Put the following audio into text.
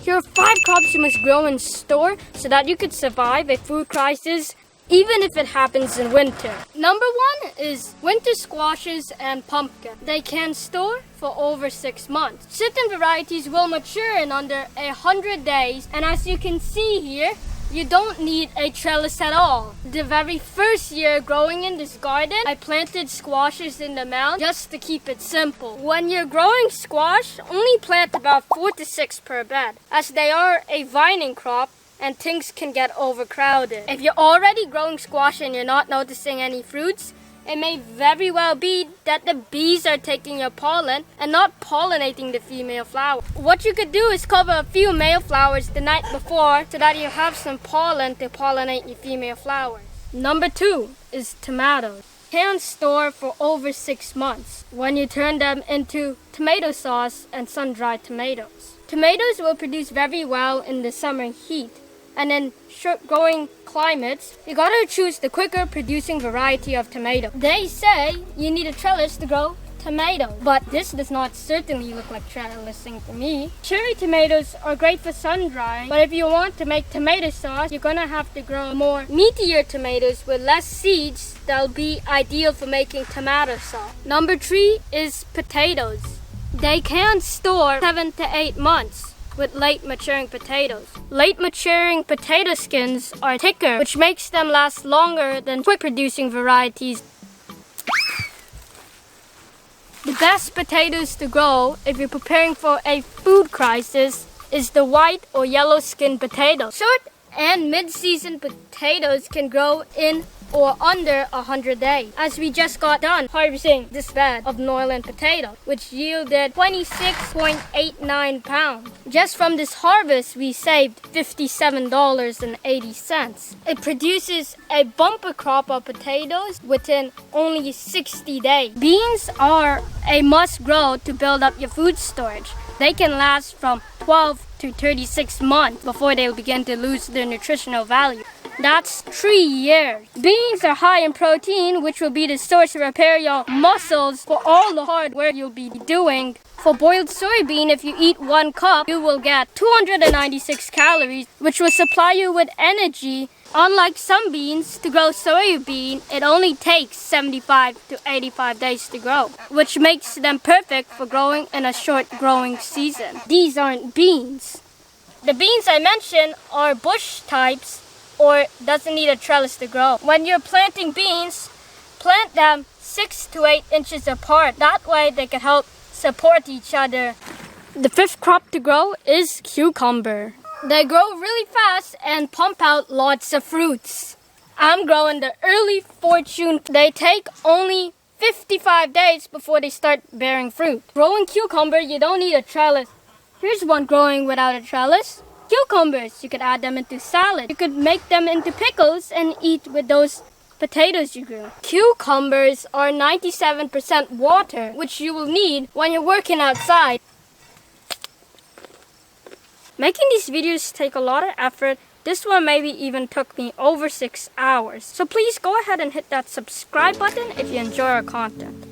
Here are 5 crops you must grow and store so that you could survive a food crisis even if it happens in winter. Number 1 is winter squashes and pumpkin. They can store for over 6 months. Certain varieties will mature in under 100 days, and as you can see here, you don't need a trellis at all. The very first year growing in this garden, I planted squashes in the mound just to keep it simple. When you're growing squash, only plant about 4 to 6 per bed, as they are a vining crop and things can get overcrowded. If you're already growing squash and you're not noticing any fruits, it may very well be that the bees are taking your pollen and not pollinating the female flower. What you could do is cover a few male flowers the night before so that you have some pollen to pollinate your female flowers. Number 2 is tomatoes. Can store for over 6 months when you turn them into tomato sauce and sun-dried tomatoes. Tomatoes will produce very well in the summer heat. And in short-growing climates, you gotta choose the quicker producing variety of tomato. They say you need a trellis to grow tomatoes, but this does not certainly look like trellising to me. Cherry tomatoes are great for sun-drying, but if you want to make tomato sauce, you're gonna have to grow more meatier tomatoes with less seeds that'll be ideal for making tomato sauce. Number 3 is potatoes. They can store 7 to 8 months with late maturing potatoes. Late maturing potato skins are thicker, which makes them last longer than quick producing varieties. The best potatoes to grow if you're preparing for a food crisis is the white or yellow skin potato. Short and mid-season potatoes can grow in or under 100 days. As we just got done harvesting this bed of Norland potato, which yielded 26.89 pounds. Just from this harvest, we saved $57.80. It produces a bumper crop of potatoes within only 60 days. Beans are a must grow to build up your food storage. They can last from 12 to 36 months before they'll begin to lose their nutritional value. That's 3 years. Beans are high in protein, which will be the source to repair your muscles for all the hard work you'll be doing. For boiled soybean, if you eat 1 cup, you will get 296 calories, which will supply you with energy. Unlike some beans, to grow soybean, it only takes 75 to 85 days to grow, which makes them perfect for growing in a short growing season. These aren't beans. The beans I mentioned are bush types, or doesn't need a trellis to grow. When you're planting beans, plant them 6 to 8 inches apart. That way they can help support each other. The 5th crop to grow is cucumber. They grow really fast and pump out lots of fruits. I'm growing the early fortune. They take only 55 days before they start bearing fruit. Growing cucumber, you don't need a trellis. Here's one growing without a trellis. Cucumbers, you could add them into salad. You could make them into pickles and eat with those potatoes you grew. Cucumbers are 97% water, which you will need when you're working outside. Making these videos take a lot of effort. This one maybe even took me over 6 hours. So please go ahead and hit that subscribe button if you enjoy our content.